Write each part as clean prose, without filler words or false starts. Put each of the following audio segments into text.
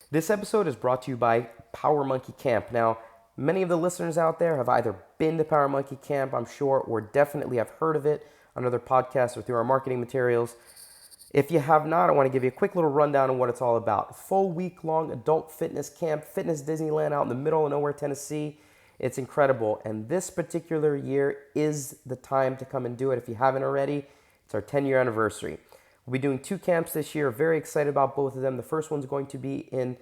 This episode is brought to you by Power Monkey Camp. Now, many of the listeners out there have either been to Power Monkey Camp, I'm sure, or definitely have heard of it on other podcasts or through our marketing materials. If you have not, I want to give you a quick little rundown on what it's all about. Full week-long adult fitness camp, fitness Disneyland out in the middle of nowhere, Tennessee. It's incredible, and this particular year is the time to come and do it if you haven't already. It's our 10-year anniversary. We'll be doing 2 camps this year. Very excited about both of them. The first one's going to be in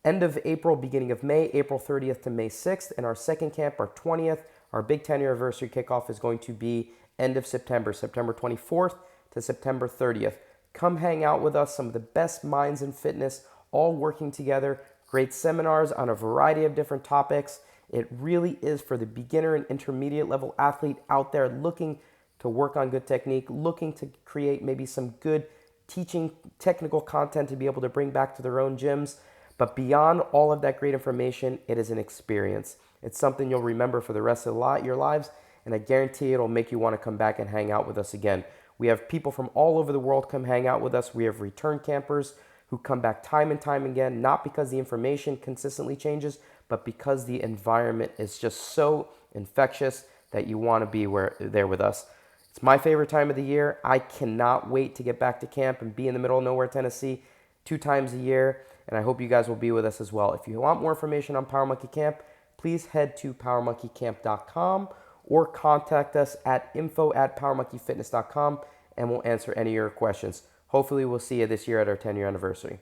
end of April, beginning of May, April 30th to May 6th. And our second camp, our 20th, our big 10-year anniversary kickoff is going to be end of September, September 24th to September 30th. Come hang out with us, some of the best minds in fitness, all working together. Great seminars on a variety of different topics. It really is for the beginner and intermediate level athlete out there looking to work on good technique, looking to create maybe some good teaching technical content to be able to bring back to their own gyms. But beyond all of that great information, it is an experience. It's something you'll remember for the rest of your lives, and I guarantee it'll make you want to come back and hang out with us again. We have people from all over the world come hang out with us. We have return campers who come back time and time again, not because the information consistently changes, but because the environment is just so infectious that you want to be there with us. It's my favorite time of the year. I cannot wait to get back to camp and be in the middle of nowhere, Tennessee, 2 times a year, and I hope you guys will be with us as well. If you want more information on Power Monkey Camp, please head to powermonkeycamp.com or contact us at info@powermonkeyfitness.com, and we'll answer any of your questions. Hopefully we'll see you this year at our 10-year anniversary.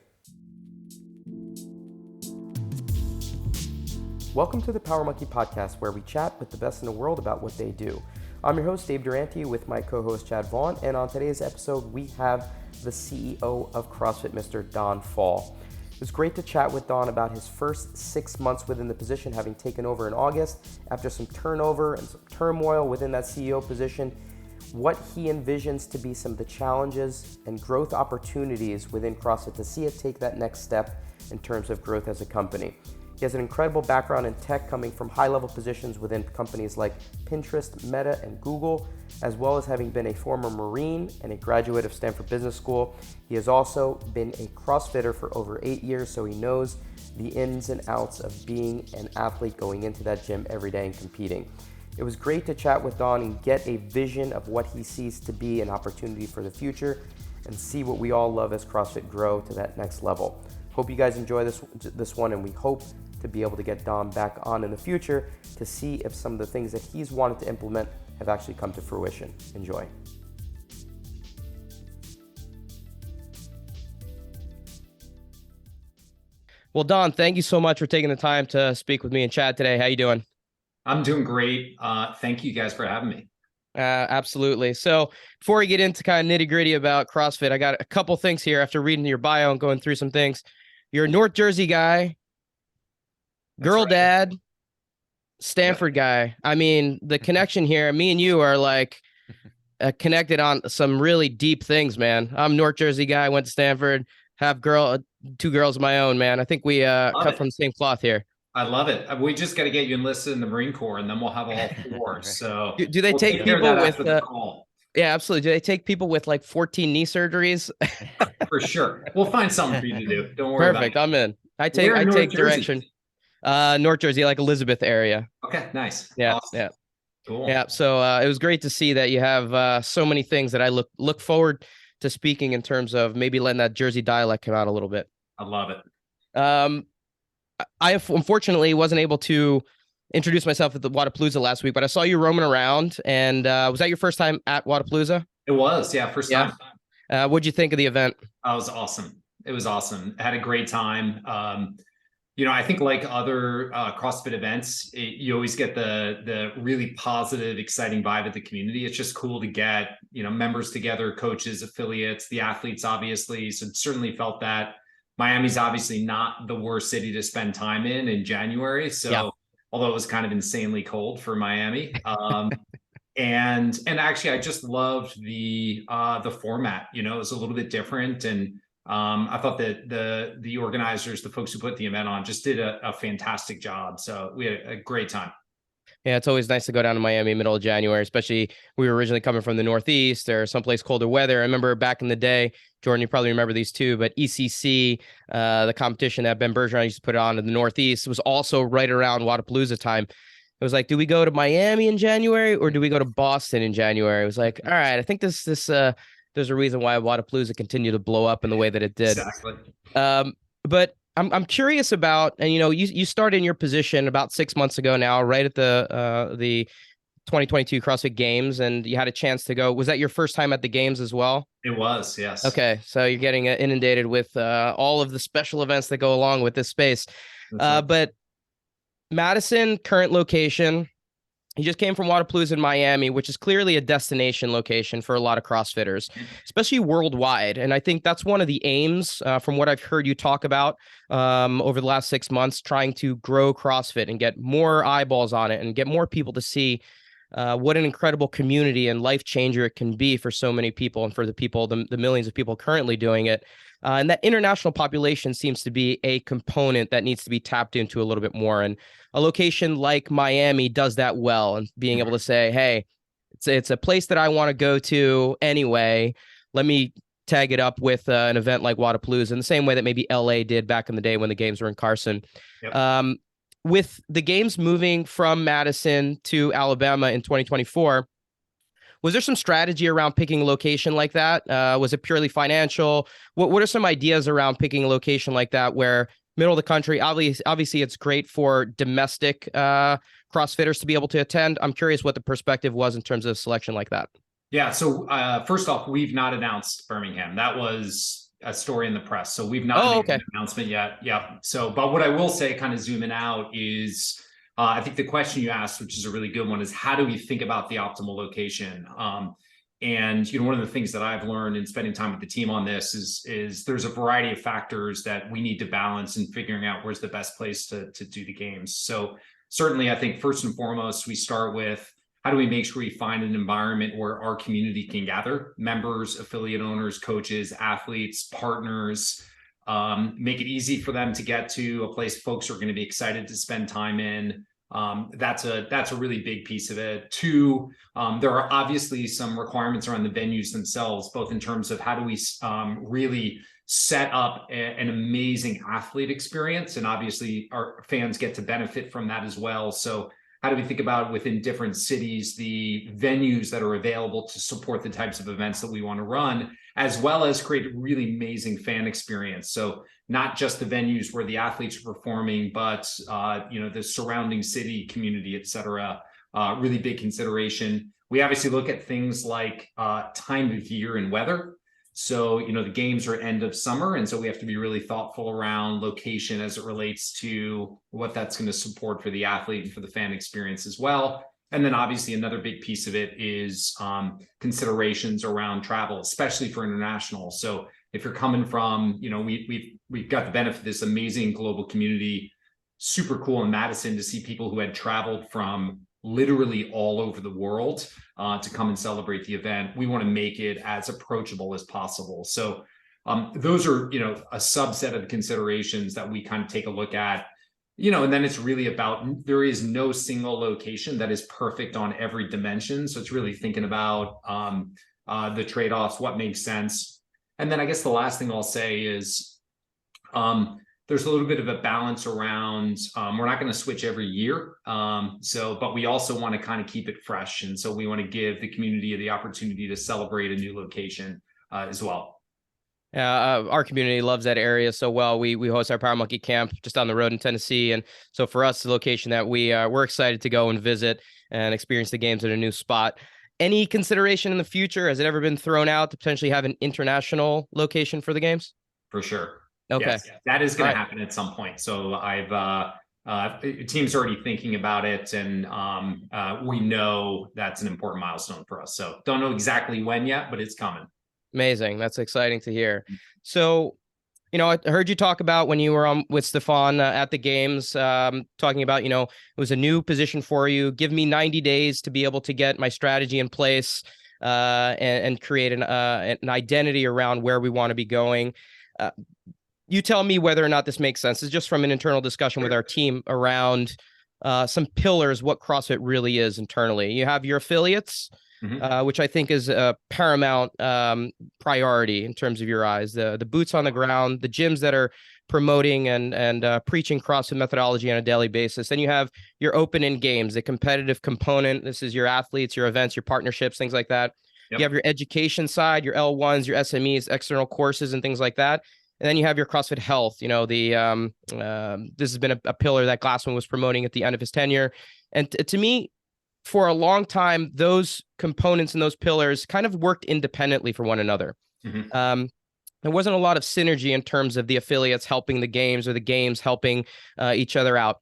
Welcome to the Power Monkey Podcast, where we chat with the best in the world about what they do. I'm your host, Dave Durante, with my co-host, Chad Vaughn, and on today's episode, we have the CEO of CrossFit, Mr. Don Faul. It was great to chat with Don about his first 6 months within the position, having taken over in August after some turnover and some turmoil within that CEO position, what he envisions to be some of the challenges and growth opportunities within CrossFit to see it take that next step in terms of growth as a company. He has an incredible background in tech, coming from high-level positions within companies like Pinterest, Meta, and Google, as well as having been a former Marine and a graduate of Stanford Business School. He has also been a CrossFitter for over 8 years, so he knows the ins and outs of being an athlete going into that gym every day and competing. It was great to chat with Don and get a vision of what he sees to be an opportunity for the future and see what we all love as CrossFit grow to that next level. Hope you guys enjoy this one, and we hope to be able to get Don back on in the future to see if some of the things that he's wanted to implement have actually come to fruition. Enjoy. Well, Don, thank you so much for taking the time to speak with me and Chad today. How you doing? I'm doing great. Thank you guys for having me. Absolutely. So before we get into kind of nitty gritty about CrossFit, I got a couple things here after reading your bio and going through some things. You're a North Jersey guy, girl dad, Stanford guy. I mean, the connection here, me and you are like connected on some really deep things, man. I'm a North Jersey guy, went to Stanford, have 2 girls of my own, man. I think we cut from the same cloth here. I love it. We just got to get you enlisted in the Marine Corps, and then we'll have all 4. So do they take people with the call? Yeah, absolutely. Do they take people with like 14 knee surgeries? For sure. We'll find something for you to do. Don't worry about it. Perfect. I'm in. I take direction. North Jersey, like Elizabeth area. Okay, nice. Yeah, awesome. yeah. Cool. Yeah, so it was great to see that you have so many things that I look forward to speaking in terms of maybe letting that Jersey dialect come out a little bit. I love it. I unfortunately wasn't able to introduce myself at the Wodapalooza last week, but I saw you roaming around, and was that your first time at Wodapalooza? It was, yeah, first time. What'd you think of the event? It was awesome. It was awesome. I had a great time. I think like other CrossFit events, you always get the really positive, exciting vibe of the community. It's just cool to get, members together, coaches, affiliates, the athletes, obviously. So certainly felt that. Miami's obviously not the worst city to spend time in January. So although it was kind of insanely cold for Miami. And actually, I just loved the format. It was a little bit different, and I thought that the organizers, the folks who put the event on, just did a fantastic job. So we had a great time. Yeah, it's always nice to go down to Miami middle of January, especially we were originally coming from the Northeast or someplace colder weather. I remember back in the day, Jordan, you probably remember these too, but ECC, the competition that Ben Bergeron used to put on in the Northeast, was also right around Wadapalooza time. It was like, do we go to Miami in January or do we go to Boston in January? It was like, all right, I think there's a reason why Wadapalooza continued to blow up in the way that it did. Exactly. Um, but I'm curious about, and you started in your position about 6 months ago now, right at the 2022 CrossFit Games, and you had a chance to go. Was that your first time at the games as well? It was, yes. Okay, so you're getting inundated with all of the special events that go along with this space. That's right. But Madison, current location. He just came from Wadapalooza in Miami, which is clearly a destination location for a lot of CrossFitters, especially worldwide. And I think that's one of the aims, from what I've heard you talk about over the last 6 months, trying to grow CrossFit and get more eyeballs on it and get more people to see what an incredible community and life changer it can be for so many people and for the millions of people currently doing it. And that international population seems to be a component that needs to be tapped into a little bit more. And a location like Miami does that well. And being able to say, hey, it's a place that I want to go to anyway. Let me tag it up with an event like Wadapalooza in the same way that maybe LA did back in the day when the games were in Carson. Yep. With the games moving from Madison to Alabama in 2024, was there some strategy around picking a location like that? Was it purely financial? What are some ideas around picking a location like that where middle of the country, obviously it's great for domestic CrossFitters to be able to attend. I'm curious what the perspective was in terms of selection like that. Yeah. So first off, we've not announced Birmingham. That was a story in the press. So we've not made an announcement yet. Yeah. So, but what I will say, kind of zooming out, is I think the question you asked, which is a really good one, is how do we think about the optimal location? And one of the things that I've learned in spending time with the team on this is there's a variety of factors that we need to balance in figuring out where's the best place to do the games. So certainly, I think first and foremost, we start with how do we make sure we find an environment where our community can gather: members, affiliate owners, coaches, athletes, partners. Make it easy for them to get to a place folks are going to be excited to spend time in. That's a really big piece of it. Two, there are obviously some requirements around the venues themselves, both in terms of how do we really set up an amazing athlete experience, and obviously our fans get to benefit from that as well. So how do we think about within different cities the venues that are available to support the types of events that we want to run, as well as create a really amazing fan experience? So not just the venues where the athletes are performing, but the surrounding city, community, et cetera. Really big consideration. We obviously look at things like time of year and weather. So, the games are end of summer, and so we have to be really thoughtful around location as it relates to what that's going to support for the athlete and for the fan experience as well. And then obviously another big piece of it is considerations around travel, especially for international. So if you're coming from, we've got the benefit of this amazing global community, super cool in Madison to see people who had traveled from literally all over the world to come and celebrate the event. We want to make it as approachable as possible. So those are, a subset of considerations that we kind of take a look at, and then it's really about, there is no single location that is perfect on every dimension. So it's really thinking about the trade-offs, what makes sense. And then I guess the last thing I'll say is there's a little bit of a balance around, we're not going to switch every year. But we also want to kind of keep it fresh. And so we want to give the community the opportunity to celebrate a new location as well. Our community loves that area so well. We host our Power Monkey camp just down the road in Tennessee. And so for us, the location that we're excited to go and visit and experience the games at a new spot. Any consideration in the future? Has it ever been thrown out to potentially have an international location for the games? For sure. Okay. Yes, that is going to happen at some point. So I've team's already thinking about it, and we know that's an important milestone for us. So don't know exactly when yet, but it's coming. Amazing. That's exciting to hear. So, I heard you talk about when you were on with Stefan at the games, talking about, it was a new position for you. Give me 90 days to be able to get my strategy in place and create an identity around where we want to be going. You tell me whether or not this makes sense. It's just from an internal discussion with our team around some pillars, what CrossFit really is internally. You have your affiliates, Mhm. which I think is a paramount priority in terms of your eyes. The boots on the ground, the gyms that are promoting and preaching CrossFit methodology on a daily basis. Then you have your open end games, the competitive component. This is your athletes, your events, your partnerships, things like that. You have Yep. your education side, your L1s, your SMEs, external courses, and things like that. And then you have your CrossFit Health. You know, this has been a pillar that Glassman was promoting at the end of his tenure. And to me, for a long time, those components and those pillars kind of worked independently for one another. Mhm. There wasn't a lot of synergy in terms of the affiliates helping the games or the games helping each other out.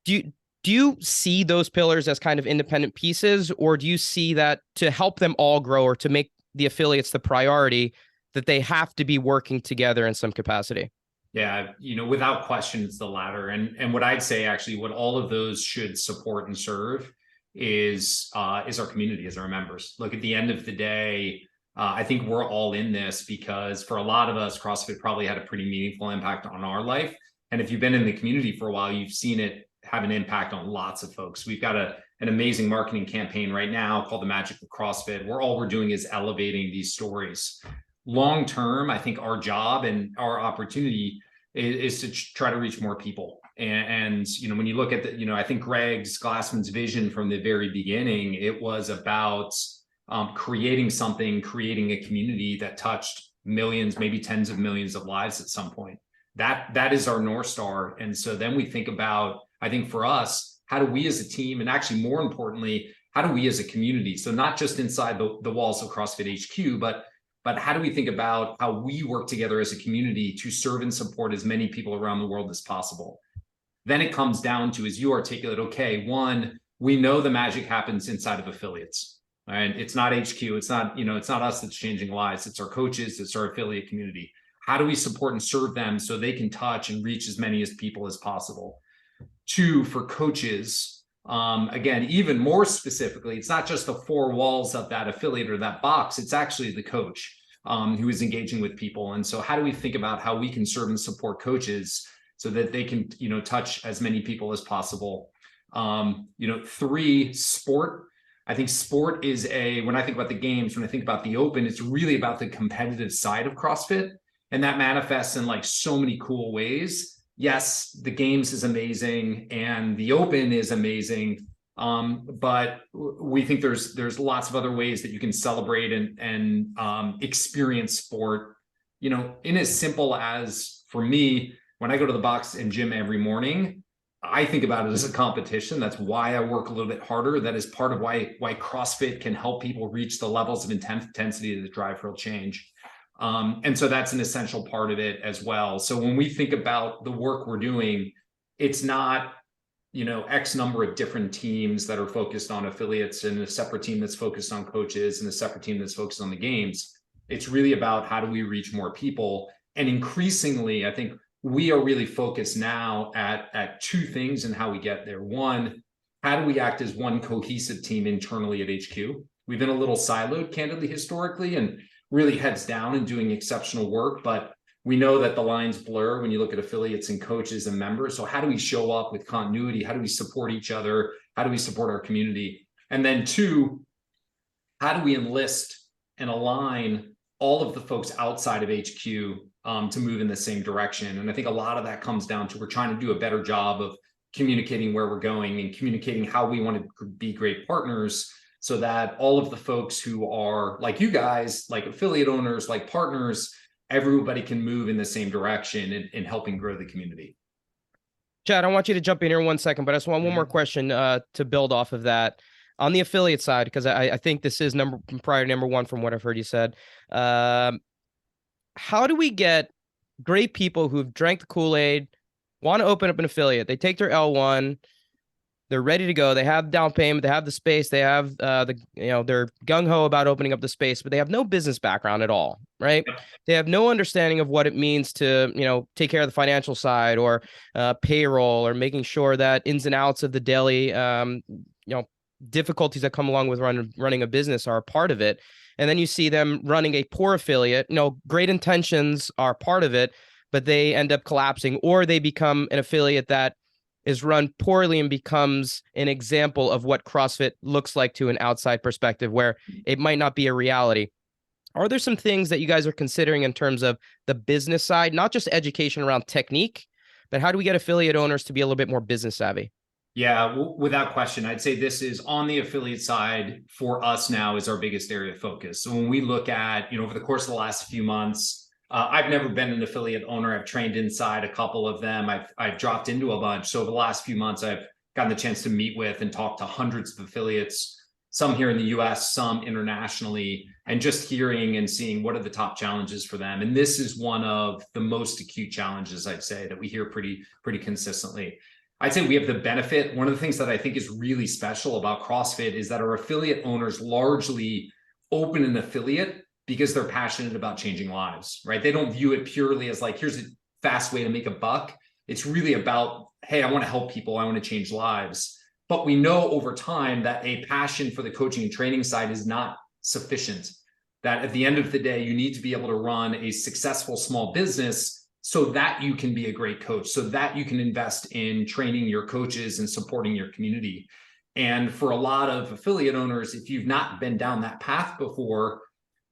Do you see those pillars as kind of independent pieces, or do you see that to help them all grow or to make the affiliates the priority, that they have to be working together in some capacity? Yeah, without question, it's the latter. And what I'd say actually, what all of those should support and serve is our community, as our members. Look, at the end of the day, I think we're all in this because for a lot of us, CrossFit probably had a pretty meaningful impact on our life. And if you've been in the community for a while, you've seen it have an impact on lots of folks. We've got an amazing marketing campaign right now called The Magic of CrossFit, where all we're doing is elevating these stories. Long term, I think our job and our opportunity is to try to reach more people. And when you look at I think Greg's Glassman's vision from the very beginning, it was about creating a community that touched millions, maybe tens of millions of lives at some point. That is our North Star. And so then we think about, I think for us, how do we as a team, and actually more importantly, how do we as a community, so not just inside the walls of CrossFit HQ, but how do we think about how we work together as a community to serve and support as many people around the world as possible? Then it comes down to, as you articulate, okay, one, we know the magic happens inside of affiliates. Right? It's not HQ. It's not us that's changing lives. It's our coaches. It's our affiliate community. How do we support and serve them so they can touch and reach as many as people as possible? Two, for coaches, again, even more specifically, it's not just the four walls of that affiliate or that box. It's actually the coach who is engaging with people. And so how do we think about how we can serve and support coaches so that they can, touch as many people as possible? Three, sport. I think sport is when I think about the games, when I think about the open, it's really about the competitive side of CrossFit. And that manifests in like so many cool ways. Yes, the games is amazing and the open is amazing. But we think there's lots of other ways that you can celebrate and experience sport, in as simple as, for me, when I go to the box and gym every morning, I think about it as a competition. That's why I work a little bit harder. That is part of why CrossFit can help people reach the levels of intensity that drive real change. And so that's an essential part of it as well. So when we think about the work we're doing, it's not, X number of different teams that are focused on affiliates and a separate team that's focused on coaches and a separate team that's focused on the games. It's really about how do we reach more people? And increasingly, I think we are really focused now at two things and how we get there. One, how do we act as one cohesive team internally at HQ? We've been a little siloed, candidly, historically, and really heads down and doing exceptional work, but we know that the lines blur when you look at affiliates and coaches and members. So how do we show up with continuity? How do we support each other? How do we support our community? And then two, how do we enlist and align all of the folks outside of HQ to move in the same direction? And I think a lot of that comes down to we're trying to do a better job of communicating where we're going and communicating how we want to be great partners, so that all of the folks who are like you guys, like affiliate owners, like partners, everybody can move in the same direction in helping grow the community. Chad, I want you to jump in here in 1 second, but I just want one more question to build off of that. On the affiliate side, because I think this is priority number one from what I've heard you said. How do we get great people who've drank the Kool-Aid, want to open up an affiliate? They take their L1, they're ready to go. They have down payment. They have the space. They have they're gung ho about opening up the space, but they have no business background at all, right? They have no understanding of what it means to, take care of the financial side or payroll or making sure that ins and outs of the daily, difficulties that come along with running a business are a part of it. And then you see them running a poor affiliate. Great intentions are part of it, but they end up collapsing, or they become an affiliate that is run poorly and becomes an example of what CrossFit looks like to an outside perspective, where it might not be a reality. Are there some things that you guys are considering in terms of the business side, not just education around technique, but how do we get affiliate owners to be a little bit more business savvy? Yeah, without question, I'd say this is on the affiliate side for us now is our biggest area of focus. So when we look at, over the course of the last few months, I've never been an affiliate owner. I've trained inside a couple of them. I've dropped into a bunch. So over the last few months, I've gotten the chance to meet with and talk to hundreds of affiliates, some here in the US, some internationally, and just hearing and seeing what are the top challenges for them. And this is one of the most acute challenges, I'd say, that we hear pretty consistently. I'd say we have the benefit. One of the things that I think is really special about CrossFit is that our affiliate owners largely open an affiliate because they're passionate about changing lives, right? They don't view it purely as like, here's a fast way to make a buck. It's really about, hey, I want to help people. I want to change lives. But we know over time that a passion for the coaching and training side is not sufficient. That at the end of the day, you need to be able to run a successful small business so that you can be a great coach, so that you can invest in training your coaches and supporting your community. And for a lot of affiliate owners, if you've not been down that path before,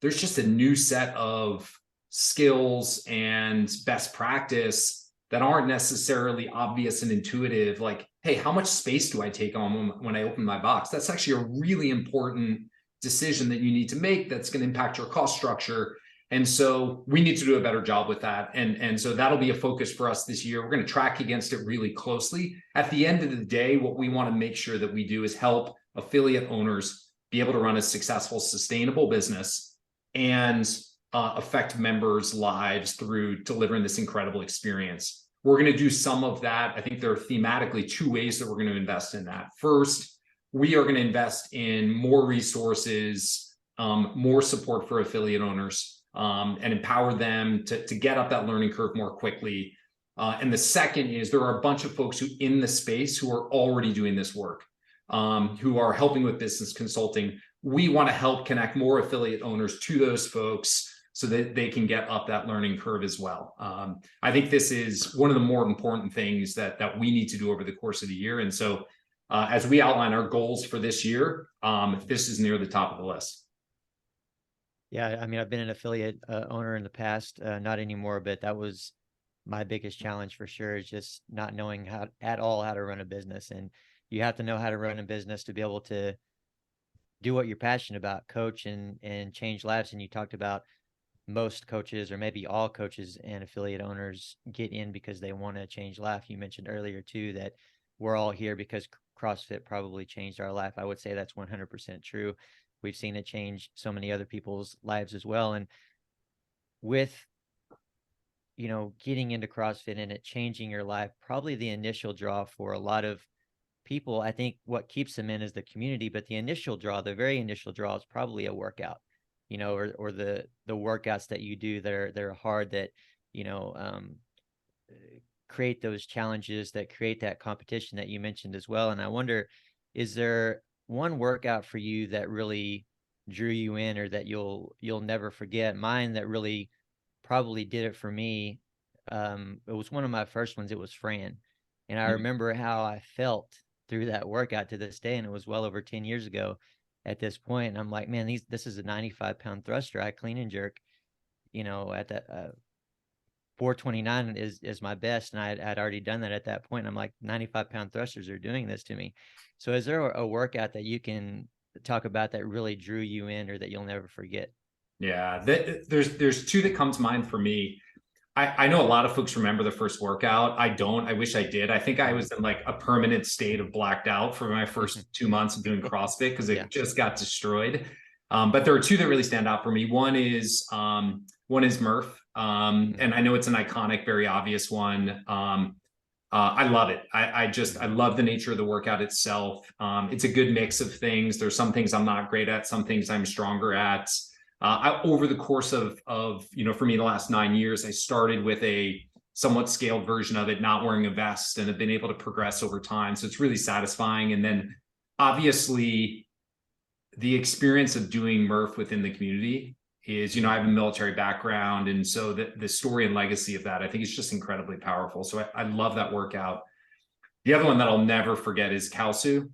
there's just a new set of skills and best practice that aren't necessarily obvious and intuitive. Like, hey, how much space do I take on when I open my box? That's actually a really important decision that you need to make that's going to impact your cost structure. And so we need to do a better job with that. And so that'll be a focus for us this year. We're going to track against it really closely. At the end of the day, what we want to make sure that we do is help affiliate owners be able to run a successful, sustainable business and affect members' lives through delivering this incredible experience. We're going to do some of that. I think there are thematically two ways that we're going to invest in that. First, we are going to invest in more resources, more support for affiliate owners, and empower them to get up that learning curve more quickly. And the second is there are a bunch of folks who in the space who are already doing this work, who are helping with business consulting. We want to help connect more affiliate owners to those folks so that they can get up that learning curve as well. I think this is one of the more important things that we need to do over the course of the year. And so as we outline our goals for this year, this is near the top of the list. Yeah, I mean, I've been an affiliate owner in the past, not anymore, but that was my biggest challenge for sure, is just not knowing how to run a business. And you have to know how to run a business to be able to do what you're passionate about, coach and change lives. And you talked about most coaches, or maybe all coaches and affiliate owners, get in because they want to change life. You mentioned earlier too that we're all here because CrossFit probably changed our life. I would say that's 100% true. We've seen it change so many other people's lives as well. And with, getting into CrossFit and it changing your life, probably the initial draw for a lot of people, I think what keeps them in is the community, but the very initial draw is probably a workout, or the workouts that you do that are hard, that, create those challenges, that create that competition that you mentioned as well. And I wonder, is there one workout for you that really drew you in, or that you'll never forget? Mine that really probably did it for me, it was one of my first ones. It was Fran, and I remember how I felt through that workout to this day, and it was well over 10 years ago at this point. And I'm like, man, this is a 95-pound thruster. I clean and jerk, at that 429 is my best, and I'd already done that at that point. I'm like, 95-pound thrusters are doing this to me. So is there a workout that you can talk about that really drew you in, or that you'll never forget? Yeah, there's two that come to mind for me. I know a lot of folks remember the first workout. I don't. I wish I did. I think I was in like a permanent state of blacked out for my first 2 months of doing CrossFit because it just got destroyed. But there are two that really stand out for me. One is Murph. And I know it's an iconic, very obvious one. I love it. I love the nature of the workout itself. It's a good mix of things. There's some things I'm not great at, some things I'm stronger at. Over the course of for me, the last 9 years, I started with a somewhat scaled version of it, not wearing a vest, and have been able to progress over time. So it's really satisfying. And then obviously the experience of doing Murph within the community is, I have a military background. And so the story and legacy of that, I think, is just incredibly powerful. So I love that workout. The other one that I'll never forget is Kalsu,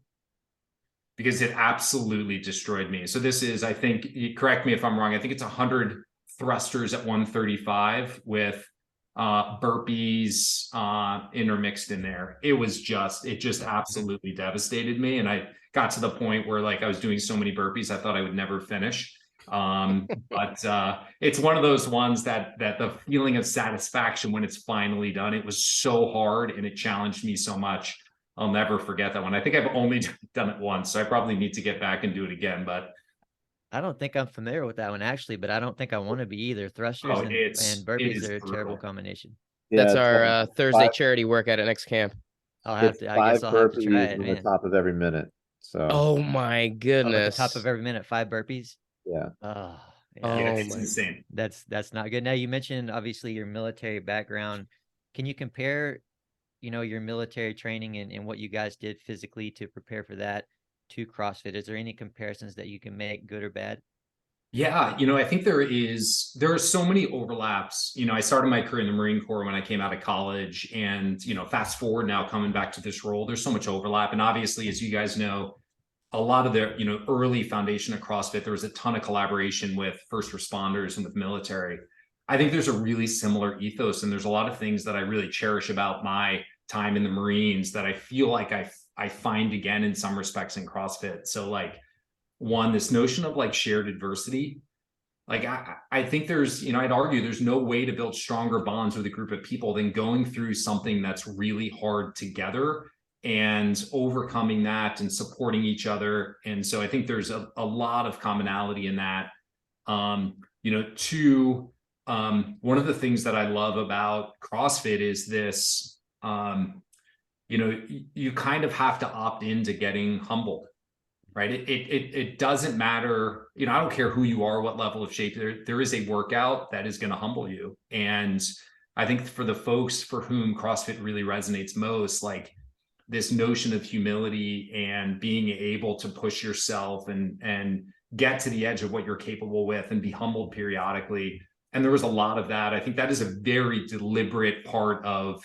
because it absolutely destroyed me. So this is, I think, correct me if I'm wrong, I think it's 100 thrusters at 135 with burpees intermixed in there. It just absolutely devastated me. And I got to the point where like I was doing so many burpees, I thought I would never finish. But it's one of those ones that the feeling of satisfaction when it's finally done, it was so hard and it challenged me so much. I'll never forget that one. I think I've only done it once, so I probably need to get back and do it again. But I don't think I'm familiar with that one actually, but I don't think I want to be either. Thrusters and burpees are a terrible combination. That's Yeah, our Thursday charity workout at next camp. I guess I'll have to try it, on man. the top of every minute. So Oh my At goodness. the top of every minute, 5 burpees. yeah. Oh, Oh, yeah, it's my. insane. That's not good. Now you mentioned obviously your military background. Can you compare, your military training and what you guys did physically to prepare for that to CrossFit? Is there any comparisons that you can make, good or bad? Yeah, I think there are so many overlaps. I started my career in the Marine Corps when I came out of college, and fast forward now coming back to this role, there's so much overlap. And obviously, as you guys know, a lot of the early foundation of CrossFit, there was a ton of collaboration with first responders and with military. I think there's a really similar ethos, and there's a lot of things that I really cherish about my time in the Marines that I feel like I find again in some respects in CrossFit. So like, one, this notion of like shared adversity. Like I think there's, I'd argue there's no way to build stronger bonds with a group of people than going through something that's really hard together and overcoming that and supporting each other. And so I think there's a lot of commonality in that. Two, one of the things that I love about CrossFit is this, you kind of have to opt into getting humbled, right? It doesn't matter, I don't care who you are, what level of shape, there is a workout that is going to humble you. And I think for the folks for whom CrossFit really resonates most, like this notion of humility and being able to push yourself and get to the edge of what you're capable with and be humbled periodically. And there was a lot of that. I think that is a very deliberate part of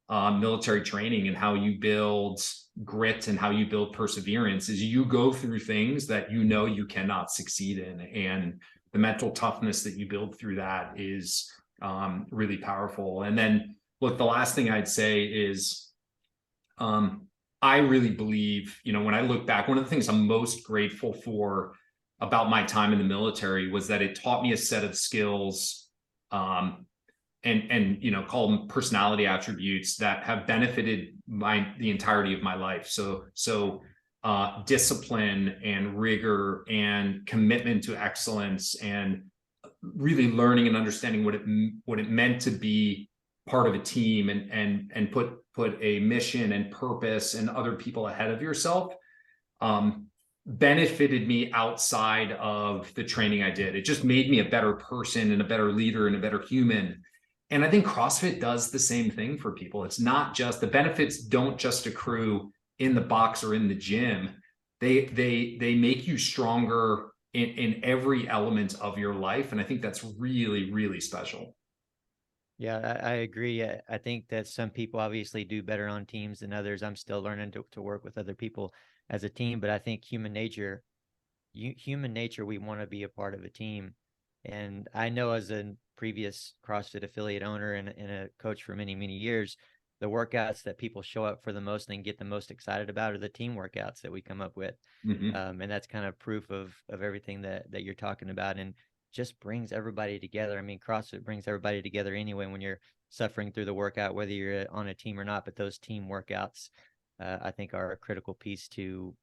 military training and how you build grit and how you build perseverance is you go through things that you cannot succeed in. And the mental toughness that you build through that is really powerful. And then look, the last thing I'd say is I really believe, when I look back, one of the things I'm most grateful for about my time in the military was that it taught me a set of skills and call them personality attributes that have benefited the entirety of my life. So discipline and rigor and commitment to excellence and really learning and understanding what it meant to be part of a team and put a mission and purpose and other people ahead of yourself benefited me outside of the training I did. It just made me a better person and a better leader and a better human. And I think CrossFit does the same thing for people. It's not just the benefits don't just accrue in the box or in the gym. They make you stronger in every element of your life. And I think that's really, really special. Yeah, I agree. I think that some people obviously do better on teams than others. I'm still learning to work with other people as a team, but I think human nature, we want to be a part of a team. And I know as a previous CrossFit affiliate owner and a coach for many, many years, the workouts that people show up for the most and get the most excited about are the team workouts that we come up with. Mm-hmm. And that's kind of proof of everything that you're talking about, and just brings everybody together. I mean, CrossFit brings everybody together anyway when you're suffering through the workout, whether you're on a team or not. But those team workouts, I think, are a critical piece to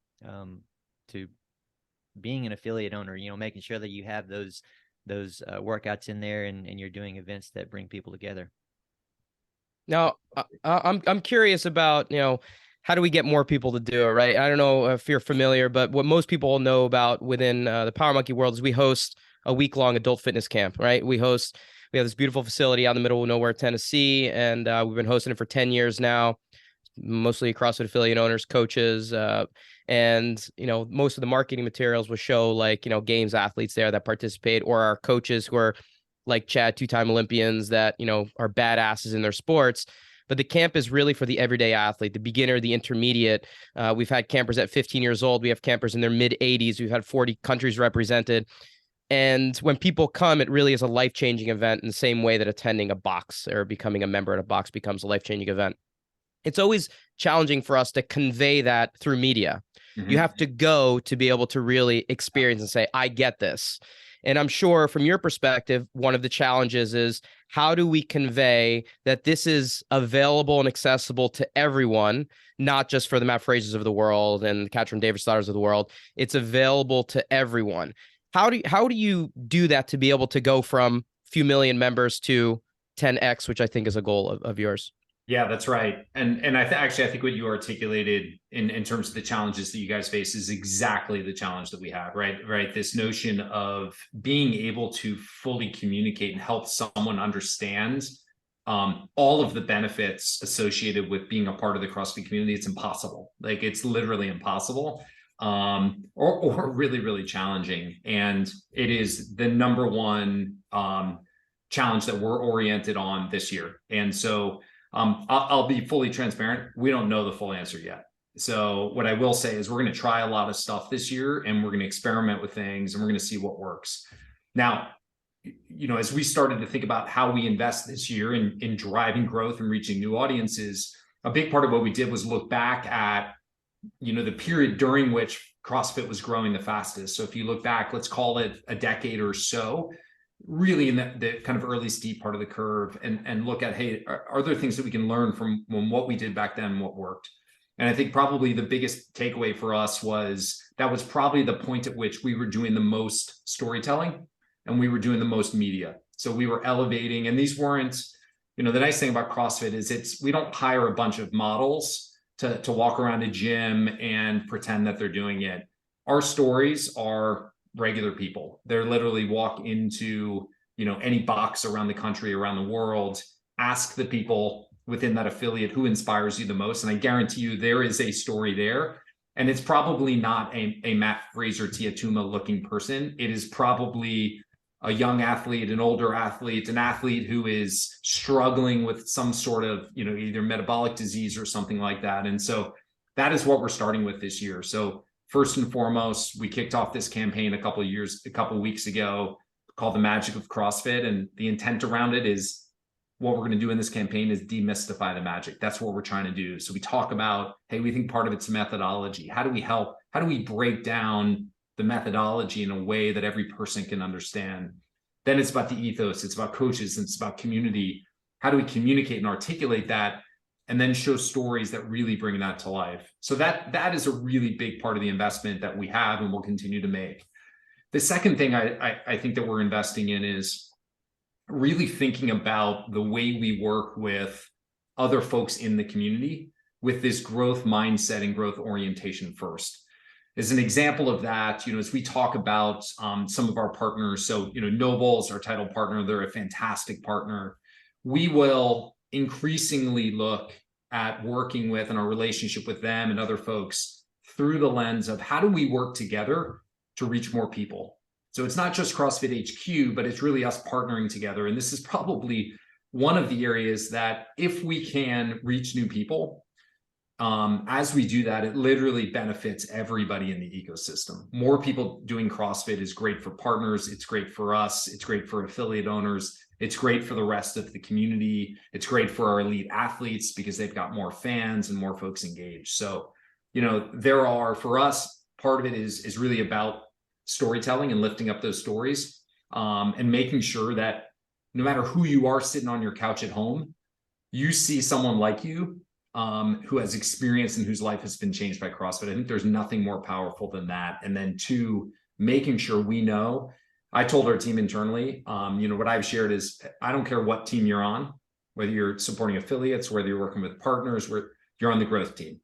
being an affiliate owner, making sure that you have those workouts in there and you're doing events that bring people together. Now, I'm curious about, how do we get more people to do it, right? I don't know if you're familiar, but what most people know about within the Power Monkey world is we host a week-long adult fitness camp, right? We have this beautiful facility out in the middle of nowhere, Tennessee, and we've been hosting it for 10 years now, mostly CrossFit affiliate owners, coaches, and, most of the marketing materials will show like, games athletes there that participate, or our coaches who are like Chad, 2-time Olympians that, are badasses in their sports. but the camp is really for the everyday athlete, the beginner, the intermediate. We've had campers at 15 years old. We have campers in their mid 80s. We've had 40 countries represented. And when people come, it really is a life-changing event in the same way that attending a box or becoming a member at a box becomes a life-changing event. It's always challenging for us to convey that through media. Mhm. You have to go to be able to really experience and say, I get this. And I'm sure from your perspective, one of the challenges is how do we convey that this is available and accessible to everyone, not just for the Matt Frasers of the world and the Katrin Davis daughters of the world. It's available to everyone. How do you do that to be able to go from a few million members to 10x, which I think is a goal of yours? I that's right. And I think what you articulated in terms of the challenges that you guys face is exactly the challenge that we have, right? This notion of being able to fully communicate and help someone understand all of the benefits associated with being a part of the CrossFit community. It's impossible. Like, it's literally impossible. Or really, really challenging. And it is the number one challenge that we're oriented on this year. And so I'll be fully transparent. We don't know the full answer yet. So what I will say is we're going to try a lot of stuff this year, and we're going to experiment with things, and we're going to see what works. Now, as we started to think about how we invest this year in driving growth and reaching new audiences, a big part of what we did was look back at the period during which CrossFit was growing the fastest. So if you look back, let's call it a decade or so, really in the kind of early steep part of the curve, and look at, hey, are there things that we can learn from what we did back then and what worked? And I think probably the biggest takeaway for us was that was probably the point at which we were doing the most storytelling and we were doing the most media. So we were elevating, and these weren't, the nice thing about CrossFit is we don't hire a bunch of models to walk around a gym and pretend that they're doing it. Our stories are regular people. They're literally walk into, any box around the country, around the world, ask the people within that affiliate who inspires you the most. And I guarantee you there is a story there. And it's probably not a Matt Fraser Tiatuma looking person. It is probably a young athlete, an older athlete, an athlete who is struggling with some sort of, either metabolic disease or something like that. And so that is what we're starting with this year. So first and foremost, we kicked off this campaign a couple of weeks ago called The Magic of CrossFit. And the intent around it is what we're going to do in this campaign is demystify the magic. That's what we're trying to do. So we talk about, hey, we think part of it's methodology. How do we help? How do we break down the methodology in a way that every person can understand? Then it's about the ethos, it's about coaches, and it's about community. How do we communicate and articulate that, and then show stories that really bring that to life? So that is a really big part of the investment that we have and will continue to make. The second thing I think that we're investing in is really thinking about the way we work with other folks in the community with this growth mindset and growth orientation first. As an example of that, as we talk about some of our partners, so, Noble's our title partner, they're a fantastic partner. We will increasingly look at working with and our relationship with them and other folks through the lens of how do we work together to reach more people? So it's not just CrossFit HQ, but it's really us partnering together. And this is probably one of the areas that if we can reach new people, as we do that, it literally benefits everybody in the ecosystem. More people doing CrossFit is great for partners. It's great for us. It's great for affiliate owners. It's great for the rest of the community. It's great for our elite athletes because they've got more fans and more folks engaged. So, for us, part of it is really about storytelling and lifting up those stories, and making sure that no matter who you are sitting on your couch at home, you see someone like you who has experience and whose life has been changed by CrossFit. I think there's nothing more powerful than that. And then two, making sure we know. I told our team internally, what I've shared is I don't care what team you're on, whether you're supporting affiliates, whether you're working with partners, where you're on the growth team.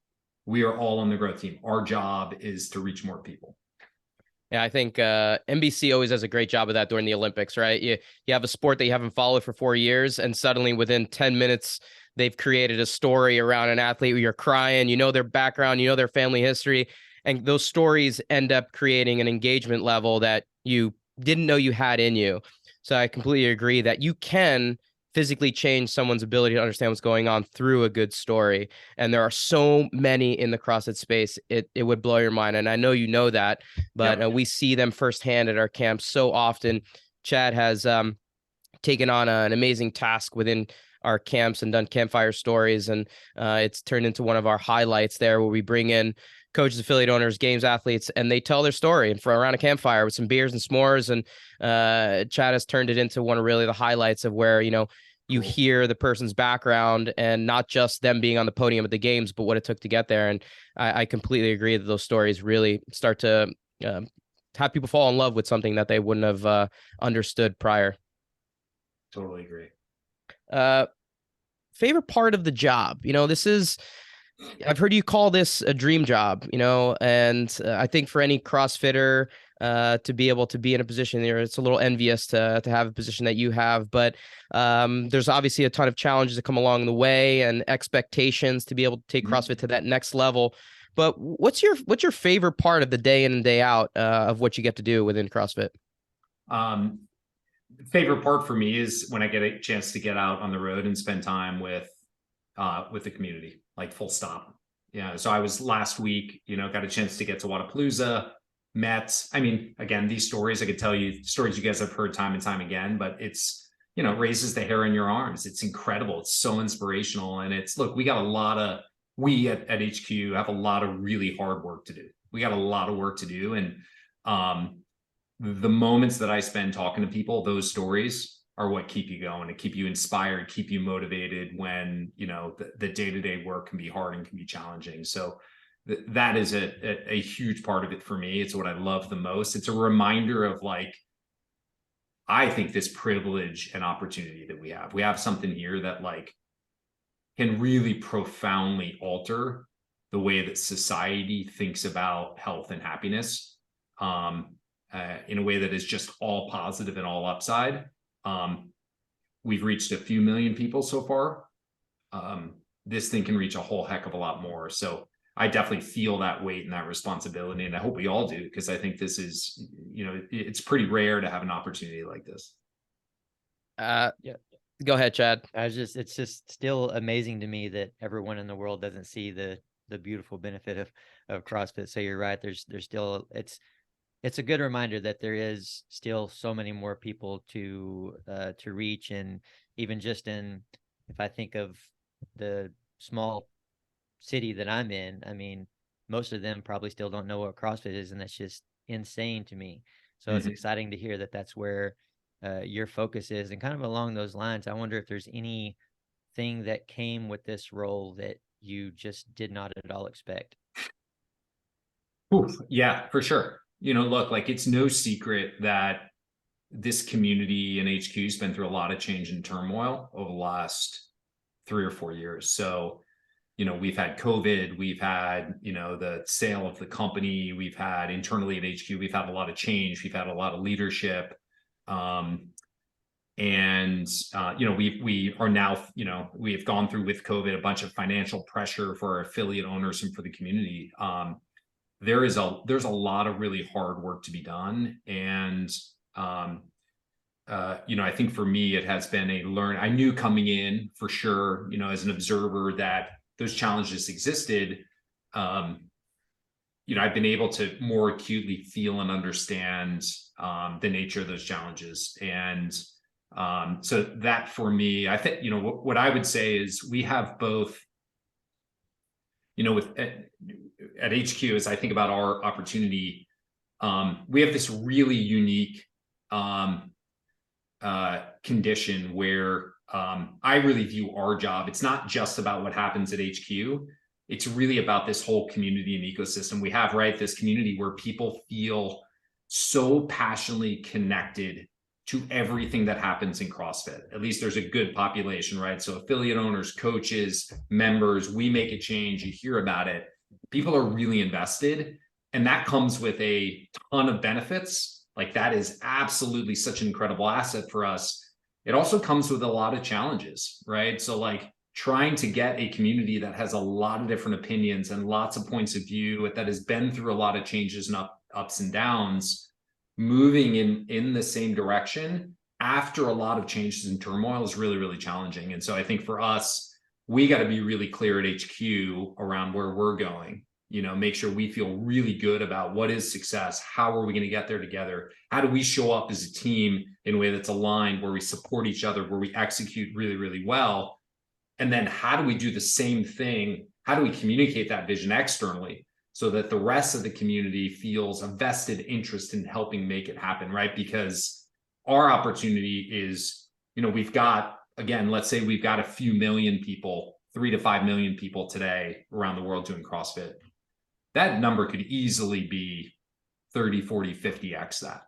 We are all on the growth team. Our job is to reach more people. Yeah, I think NBC always does a great job of that during the Olympics, right? You have a sport that you haven't followed for 4 years, and suddenly within 10 minutes, they've created a story around an athlete where you're crying, their background, their family history, and those stories end up creating an engagement level that you didn't know you had in you. So I completely agree that you can physically change someone's ability to understand what's going on through a good story. And there are so many in the CrossFit space. It would blow your mind. And I know you know that, but we see them firsthand at our camps so often. Chad has taken on an amazing task within our camps and done campfire stories. And it's turned into one of our highlights there, where we bring in coaches, affiliate owners, games athletes, and they tell their story and for around a campfire with some beers and s'mores. And Chad has turned it into one of really the highlights of where, you hear the person's background and not just them being on the podium at the games, but what it took to get there. And I completely agree that those stories really start to have people fall in love with something that they wouldn't have understood prior. Totally agree. Favorite part of the job? I've heard you call this a dream job, and I think for any CrossFitter to be able to be in a position there, it's a little envious to have a position that you have, but there's obviously a ton of challenges that come along the way and expectations to be able to take CrossFit to that next level. But what's your favorite part of the day in and day out of what you get to do within CrossFit? Favorite part for me is when I get a chance to get out on the road and spend time with the community, like full stop. Yeah. So I was last week, got a chance to get to Wadapalooza, again, these stories, I could tell you stories you guys have heard time and time again, but it's, raises the hair on your arms. It's incredible. It's so inspirational. And we at HQ have a lot of really hard work to do. We got a lot of work to do. And the moments that I spend talking to people, those stories are what keep you going and keep you inspired, keep you motivated when, the day-to-day work can be hard and can be challenging. So that is a huge part of it for me. It's what I love the most. It's a reminder of I think this privilege and opportunity that we have. We have something here that can really profoundly alter the way that society thinks about health and happiness. In a way that is just all positive and all upside. We've reached a few million people so far. This thing can reach a whole heck of a lot more. So I definitely feel that weight and that responsibility. And I hope we all do, because I think this is, it's pretty rare to have an opportunity like this. Yeah. Go ahead, Chad. It's just still amazing to me that everyone in the world doesn't see the beautiful benefit of CrossFit. So you're right. There's still, it's a good reminder that there is still so many more people to reach. And even just if I think of the small city that I'm in, most of them probably still don't know what CrossFit is. And that's just insane to me. So It's exciting to hear that that's where your focus is. And kind of along those lines, I wonder if there's anything that came with this role that you just did not at all expect. Oof, yeah, for sure. Look, it's no secret that this community in HQ has been through a lot of change and turmoil over the last 3 or 4 years. So, we've had COVID, we've had, the sale of the company, we've had internally at HQ, we've had a lot of change, we've had a lot of leadership. We are now, we have gone through with COVID a bunch of financial pressure for our affiliate owners and for the community. There's a lot of really hard work to be done. And, I think for me, it has been I knew coming in for sure, as an observer that those challenges existed. I've been able to more acutely feel and understand the nature of those challenges. And so that for me, I think, what I would say is we have both, at HQ, as I think about our opportunity, we have this really unique condition where I really view our job. It's not just about what happens at HQ. It's really about this whole community and ecosystem we have, right? This community where people feel so passionately connected to everything that happens in CrossFit. At least there's a good population, right? So affiliate owners, coaches, members, we make a change, you hear about it. People are really invested, and that comes with a ton of benefits. That is absolutely such an incredible asset for us. It also comes with a lot of challenges, right? So trying to get a community that has a lot of different opinions and lots of points of view, that has been through a lot of changes and ups and downs, moving in the same direction after a lot of changes and turmoil is really, really challenging. And so I think for us, we got to be really clear at HQ around where we're going, make sure we feel really good about what is success. How are we going to get there together? How do we show up as a team in a way that's aligned, where we support each other, where we execute really, really well? And then how do we do the same thing? How do we communicate that vision externally so that the rest of the community feels a vested interest in helping make it happen, right? Because our opportunity is, we've got, again, let's say we've got a few million people, 3 to 5 million people today around the world doing CrossFit. That number could easily be 30, 40, 50x that.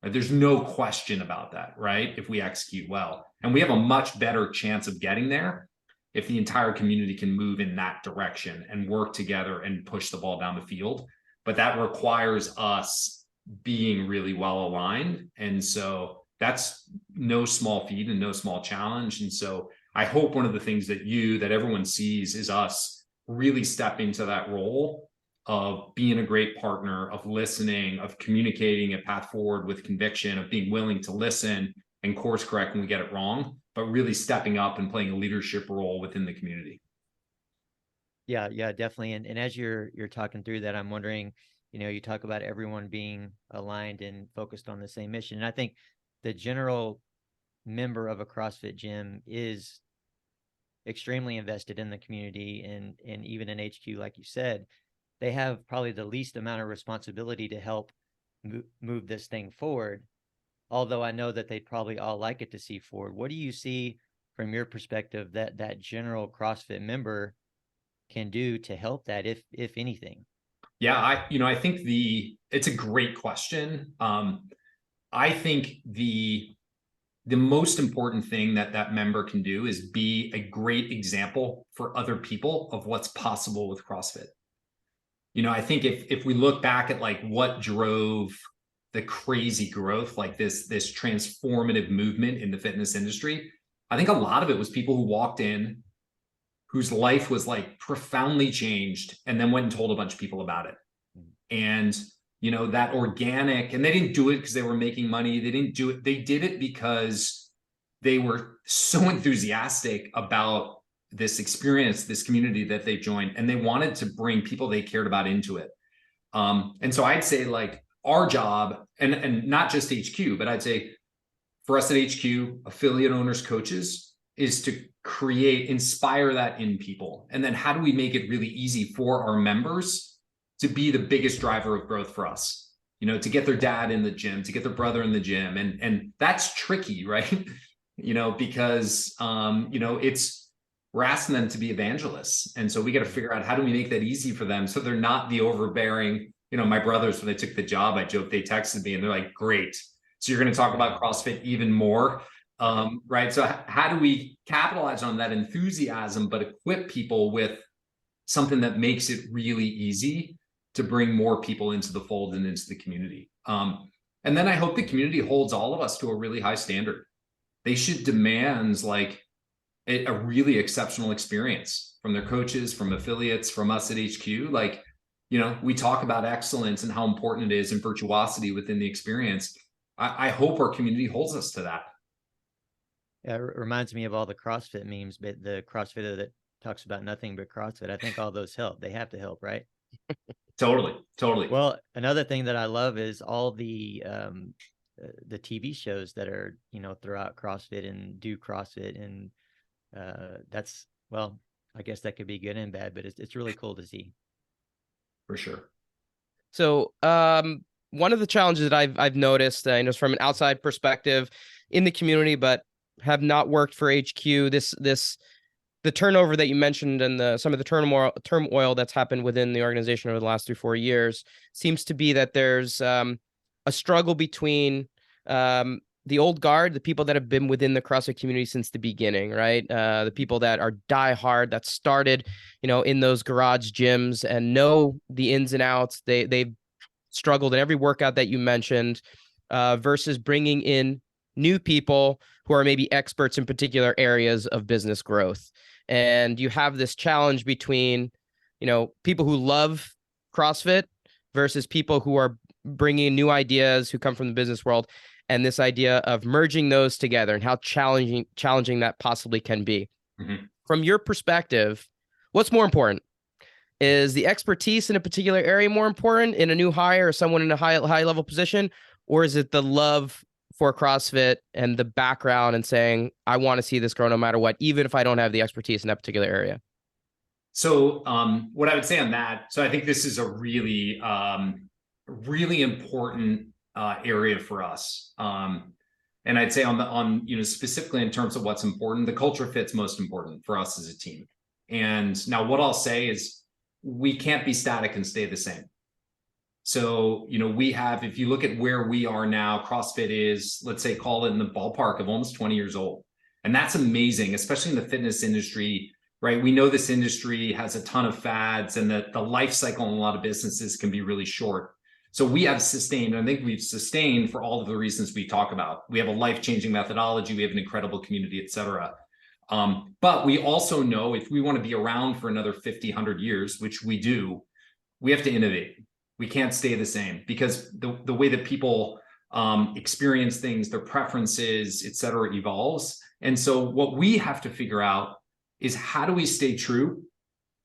There's no question about that, right? If we execute well. And we have a much better chance of getting there if the entire community can move in that direction and work together and push the ball down the field. But that requires us being really well aligned. And so that's no small feat and no small challenge. And so I hope one of the things that everyone sees is us really step into that role of being a great partner, of listening, of communicating a path forward with conviction, of being willing to listen and course correct when we get it wrong, but really stepping up and playing a leadership role within the community. Yeah, definitely. And as you're talking through that, I'm wondering, you talk about everyone being aligned and focused on the same mission. And I think the general member of a CrossFit gym is extremely invested in the community, and even in HQ, like you said, they have probably the least amount of responsibility to help move this thing forward. Although I know that they'd probably all like it to see forward. What do you see from your perspective that general CrossFit member can do to help that, if anything? Yeah, I think it's a great question. I think the most important thing that member can do is be a great example for other people of what's possible with CrossFit. I think if we look back at like what drove the crazy growth, like this transformative movement in the fitness industry, I think a lot of it was people who walked in, whose life was like profoundly changed, and then went and told a bunch of people about it. And, that organic, and they didn't do it because they were making money. They didn't do it. They did it because they were so enthusiastic about this experience, this community that they joined, and they wanted to bring people they cared about into it. And so I'd say like our job, and not just HQ, but I'd say for us at HQ, affiliate owners, coaches, is to inspire that in people. And then how do we make it really easy for our members to be the biggest driver of growth for us? To get their dad in the gym, to get their brother in the gym. And that's tricky, right? Because, we're asking them to be evangelists. And so we got to figure out how do we make that easy for them so they're not the overbearing. My brothers, when they took the job, I joked, they texted me and they're like, great. So you're going to talk about CrossFit even more. Right. So how do we capitalize on that enthusiasm, but equip people with something that makes it really easy to bring more people into the fold and into the community? And then I hope the community holds all of us to a really high standard. They should demand like a really exceptional experience from their coaches, from affiliates, from us at HQ. Like, we talk about excellence and how important it is and virtuosity within the experience. I hope our community holds us to that. Yeah, it reminds me of all the CrossFit memes, but the CrossFitter that talks about nothing but CrossFit. I think all those help. They have to help, right? Totally. Well, another thing that I love is all the TV shows that are, throughout CrossFit and do CrossFit. And I guess that could be good and bad, but it's really cool to see. For sure. So one of the challenges that I've noticed, from an outside perspective in the community, but have not worked for HQ, the turnover that you mentioned and some of the turmoil that's happened within the organization over the last 3-4 years seems to be that there's a struggle between the old guard, the people that have been within the CrossFit community since the beginning, right? The people that are diehard, that started, in those garage gyms and know the ins and outs. They've struggled in every workout that you mentioned, versus bringing in new people who are maybe experts in particular areas of business growth. And you have this challenge between, people who love CrossFit versus people who are bringing new ideas, who come from the business world. and this idea of merging those together and how challenging that possibly can be. From your perspective, what's more important? Is the expertise in a particular area more important in a new hire or someone in a high level position, or is it the love for CrossFit and the background and saying, I want to see this grow no matter what, even if I don't have the expertise in that particular area? So what I would say on that, so I think this is a really, really important area for us. And I'd say specifically in terms of what's important, the culture fit's most important for us as a team. And now what I'll say is we can't be static and stay the same. So, we have, if you look at where we are now, CrossFit is, let's say, call it in the ballpark of almost 20 years old. And that's amazing, especially in the fitness industry, right? We know this industry has a ton of fads and that the life cycle in a lot of businesses can be really short. So we have sustained, I think we've sustained for all of the reasons we talk about. We have a life-changing methodology, we have an incredible community, et cetera. But we also know if we want to be around for another 50, 100 years, which we do, we have to innovate. We can't stay the same because the way that people experience things, their preferences, et cetera, evolves. And so what we have to figure out is how do we stay true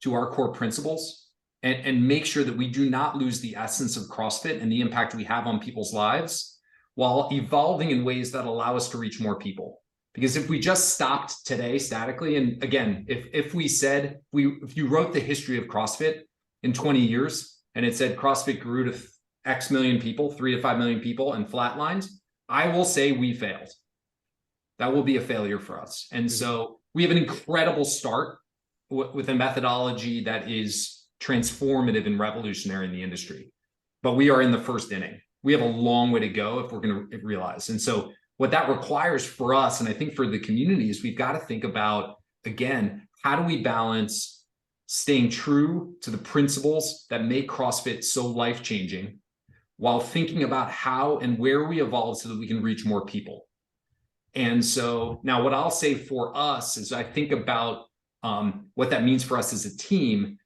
to our core principles and make sure that we do not lose the essence of CrossFit and the impact we have on people's lives while evolving in ways that allow us to reach more people. Because if we just stopped today statically, and again, if we said, if you wrote the history of CrossFit in 20 years, and it said CrossFit grew to X million people, 3 to 5 million people, and flatlined, I will say we failed. That will be a failure for us. And so we have an incredible start with a methodology that is transformative and revolutionary in the industry. But we are in the first inning. We have a long way to go if we're going to realize. And so what that requires for us, and I think for the community, is we've got to think about, again, how do we balance staying true to the principles that make CrossFit so life-changing while thinking about how and where we evolve so that we can reach more people. And so now what I'll say for us is I think about what that means for us as a team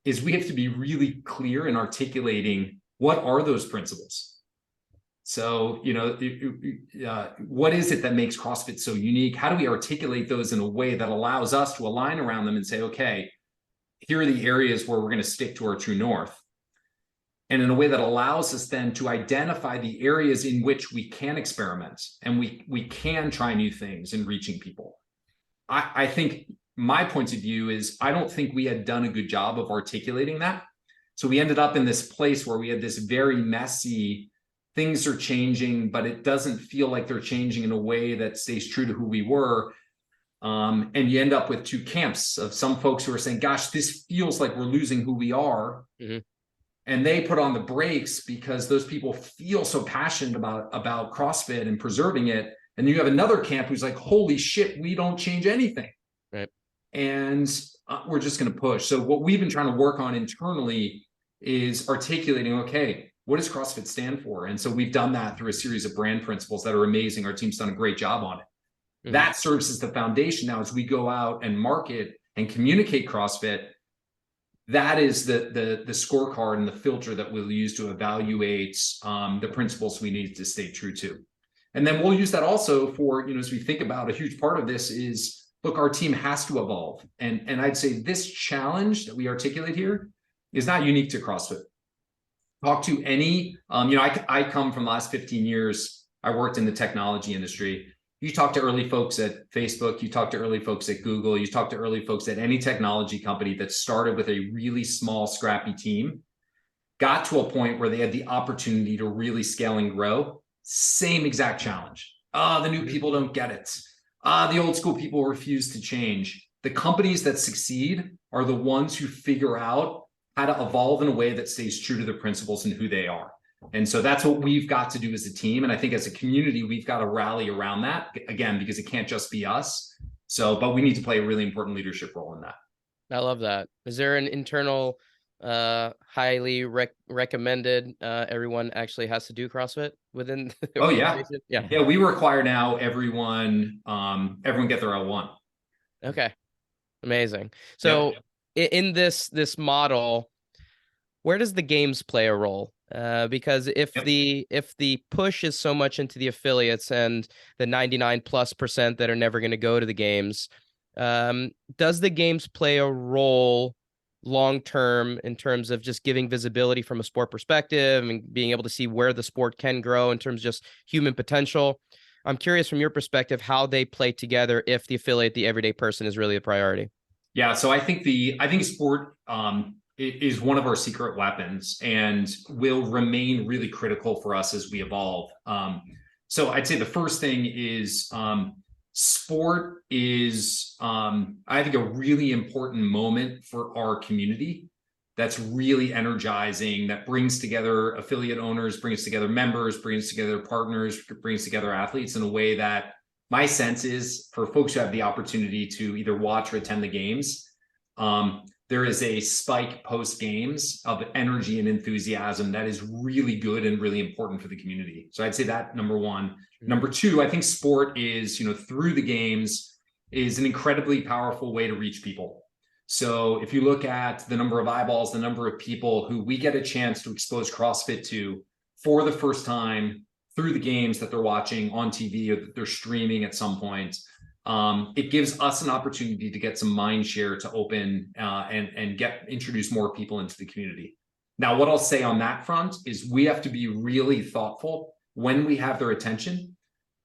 is we have to be really clear in articulating what are those principles. So, what is it that makes CrossFit so unique? How do we articulate those in a way that allows us to align around them and say, okay, here are the areas where we're going to stick to our true north. And in a way that allows us then to identify the areas in which we can experiment and we can try new things in reaching people. I think my point of view is I don't think we had done a good job of articulating that. So we ended up in this place where we had this very messy, things are changing, but it doesn't feel like they're changing in a way that stays true to who we were. And you end up with two camps of some folks who are saying, gosh, this feels like we're losing who we are. And they put on the brakes because those people feel so passionate about CrossFit and preserving it. And you have another camp who's like, holy shit, we don't change anything. Right. And we're just going to push. So what we've been trying to work on internally is articulating, okay, what does CrossFit stand for? And so we've done that through a series of brand principles that are amazing. Our team's done a great job on it. That serves as the foundation now as we go out and market and communicate CrossFit. That is the scorecard and the filter that we'll use to evaluate the principles we need to stay true to. And then we'll use that also for, as we think about a huge part of this is, look, our team has to evolve. And I'd say this challenge that we articulate here is not unique to CrossFit. Talk to any, I come from the last 15 years, I worked in the technology industry. You talk to early folks at Facebook, you talk to early folks at Google, you talk to early folks at any technology company that started with a really small, scrappy team, got to a point where they had the opportunity to really scale and grow. Same exact challenge. The new people don't get it. The old school people refuse to change. The companies that succeed are the ones who figure out how to evolve in a way that stays true to the principles and who they are. And so that's what we've got to do as a team. And I think as a community, we've got to rally around that, again, because it can't just be us. So, but we need to play a really important leadership role in that. I love that. Is there an internal, highly recommended, everyone actually has to do CrossFit within the Oh, yeah. organization? Yeah. Yeah, we require now everyone get their L1. Okay. Amazing. So in this model, where does the games play a role? Because if Yep. the push is so much into the affiliates and the 99+% that are never going to go to the games, does the games play a role long term in terms of just giving visibility from a sport perspective and being able to see where the sport can grow in terms of just human potential? I'm curious from your perspective how they play together if the affiliate, the everyday person, is really a priority. Yeah, so I think sport is one of our secret weapons and will remain really critical for us as we evolve. So I'd say the first thing is sport is I think a really important moment for our community. That's really energizing. That brings together affiliate owners, brings together members, brings together partners, brings together athletes in a way that my sense is for folks who have the opportunity to either watch or attend the games, there is a spike post games of energy and enthusiasm that is really good and really important for the community. So I'd say that number one. Mm-hmm. Number two, I think sport is, through the games is an incredibly powerful way to reach people. So if you look at the number of eyeballs, the number of people who we get a chance to expose CrossFit to for the first time through the games that they're watching on TV or that they're streaming at some point, it gives us an opportunity to get some mind share to open and introduce more people into the community. Now, what I'll say on that front is we have to be really thoughtful when we have their attention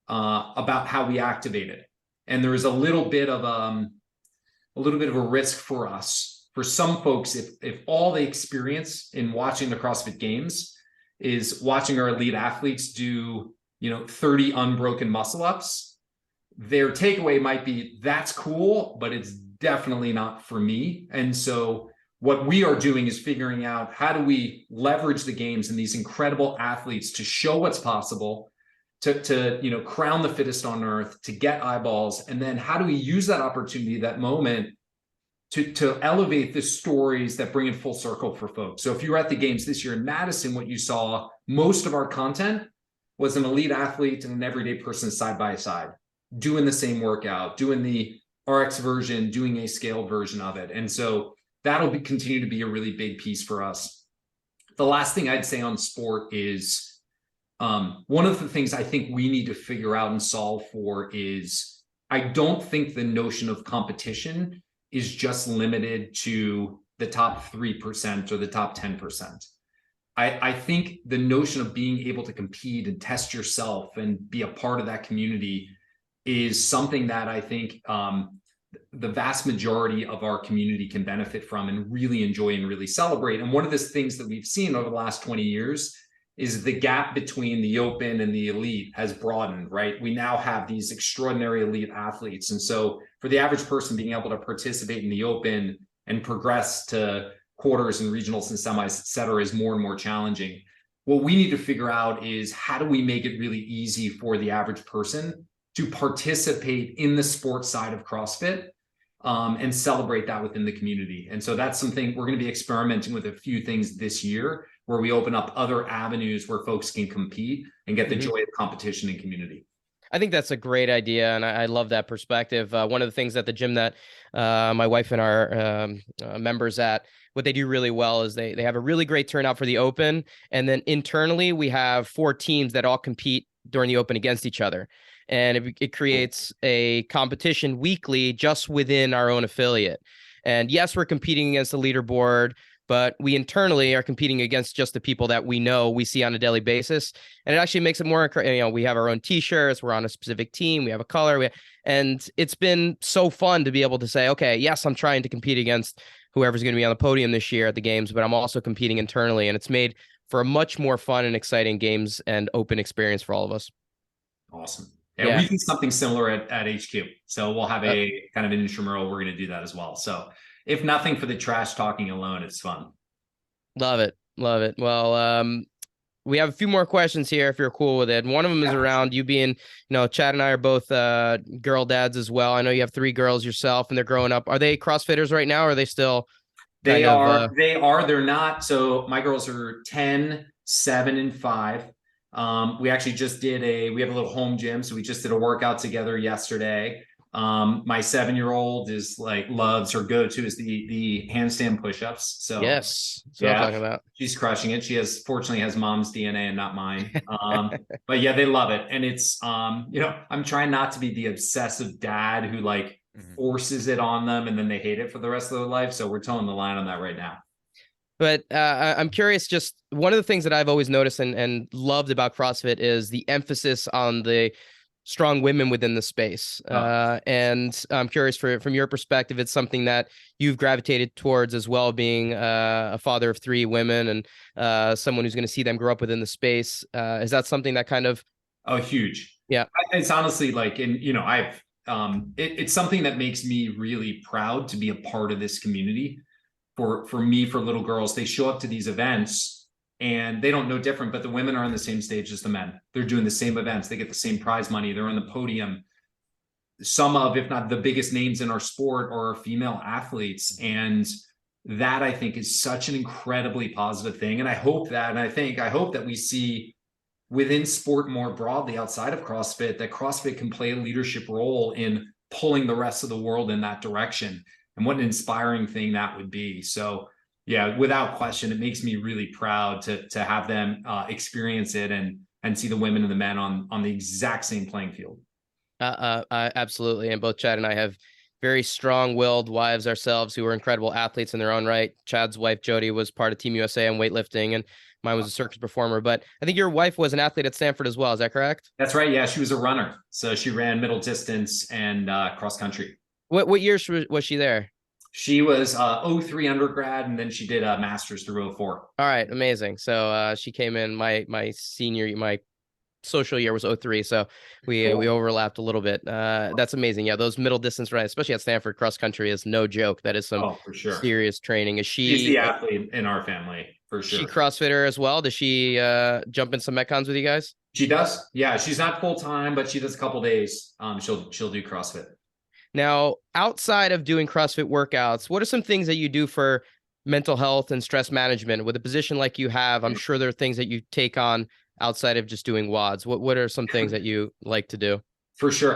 about how we activate it. And there is a little bit of a risk for us. For some folks, if all they experience in watching the CrossFit Games is watching our elite athletes do, 30 unbroken muscle ups, their takeaway might be, that's cool, but it's definitely not for me. And so what we are doing is figuring out how do we leverage the games and these incredible athletes to show what's possible, to crown the fittest on earth, to get eyeballs, and then how do we use that opportunity, that moment, to elevate the stories that bring it full circle for folks. So if you were at the games this year in Madison, what you saw, most of our content was an elite athlete and an everyday person side by side, doing the same workout, doing the RX version, doing a scaled version of it. And so that'll continue to be a really big piece for us. The last thing I'd say on sport is one of the things I think we need to figure out and solve for is I don't think the notion of competition is just limited to the top 3% or the top 10%. I think the notion of being able to compete and test yourself and be a part of that community is something that I think the vast majority of our community can benefit from and really enjoy and really celebrate. And one of the things that we've seen over the last 20 years is the gap between the open and the elite has broadened, right? We now have these extraordinary elite athletes. And so for the average person, being able to participate in the open and progress to quarters and regionals and semis, et cetera, is more and more challenging. What we need to figure out is how do we make it really easy for the average person to participate in the sports side of CrossFit and celebrate that within the community. And so that's something we're going to be experimenting with a few things this year where we open up other avenues where folks can compete and get the joy of competition and community. I think that's a great idea, and I love that perspective. One of the things at the gym that my wife and our members at, what they do really well is they have a really great turnout for the open, and then internally we have 4 teams that all compete during the open against each other. And it creates a competition weekly just within our own affiliate. And yes, we're competing against the leaderboard, but we internally are competing against just the people that we see on a daily basis. And it actually makes it more, we have our own t-shirts, we're on a specific team, we have a color, and it's been so fun to be able to say, okay, yes, I'm trying to compete against whoever's going to be on the podium this year at the games, but I'm also competing internally. And it's made for a much more fun and exciting games and open experience for all of us. Awesome. Yeah. We do something similar at HQ. So we'll have a kind of an intramural. We're going to do that as well. So if nothing for the trash talking alone, it's fun. Love it. Love it. Well, we have a few more questions here if you're cool with it. One of them is around you being, Chad and I are both girl dads as well. I know you have 3 girls yourself and they're growing up. Are they CrossFitters right now or are they still? They are. They're not. So my girls are 10, 7, and 5. We actually just we have a little home gym. So we just did a workout together yesterday. My 7-year-old is like loves her go-to is the handstand push-ups. So Yes, that's what I'm talking about. she's crushing it. She fortunately has mom's DNA and not mine. But yeah, they love it. And it's I'm trying not to be the obsessive dad who like forces it on them and then they hate it for the rest of their life. So we're towing the line on that right now. But I'm curious, just one of the things that I've always noticed and loved about CrossFit is the emphasis on the strong women within the space. And I'm curious from your perspective, it's something that you've gravitated towards as well, being a father of 3 women and someone who's going to see them grow up within the space. Is that something that kind of... Oh, huge. Yeah. It's honestly like, and it's something that makes me really proud to be a part of this community. For me, for little girls, they show up to these events and they don't know different, but the women are on the same stage as the men. They're doing the same events. They get the same prize money. They're on the podium. Some of, if not the biggest names in our sport are female athletes. And that I think is such an incredibly positive thing. And I hope that we see within sport more broadly outside of CrossFit, that CrossFit can play a leadership role in pulling the rest of the world in that direction. And what an inspiring thing that would be. So yeah, without question, it makes me really proud to have them experience it and see the women and the men on the exact same playing field. Absolutely. And both Chad and I have very strong-willed wives ourselves who are incredible athletes in their own right. Chad's wife, Jody, was part of Team USA in weightlifting, and mine was a circus performer. But I think your wife was an athlete at Stanford as well. Is that correct? That's right. Yeah, she was a runner. So she ran middle distance and cross country. What years was she there? She was 03 undergrad, and then she did a master's through 04. All right, amazing. So she came in my social year was 03, so we overlapped a little bit. That's amazing. Yeah, those middle distance runs, especially at Stanford, cross country is no joke. That is some for sure serious training. She's the athlete in our family for sure. She CrossFitter as well? Does she jump in some Metcons with you guys? She does. Yeah, she's not full time, but she does a couple days. She'll do CrossFit. Now, outside of doing CrossFit workouts, what are some things that you do for mental health and stress management? With a position like you have, I'm sure there are things that you take on outside of just doing WODs. What are some things that you like to do? For sure.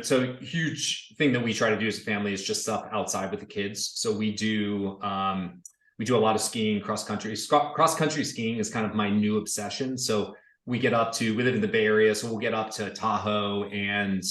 So huge thing that we try to do as a family is just stuff outside with the kids. So we do a lot of skiing, cross country. Cross country skiing is kind of my new obsession. So we live in the Bay Area, so we'll get up to Tahoe and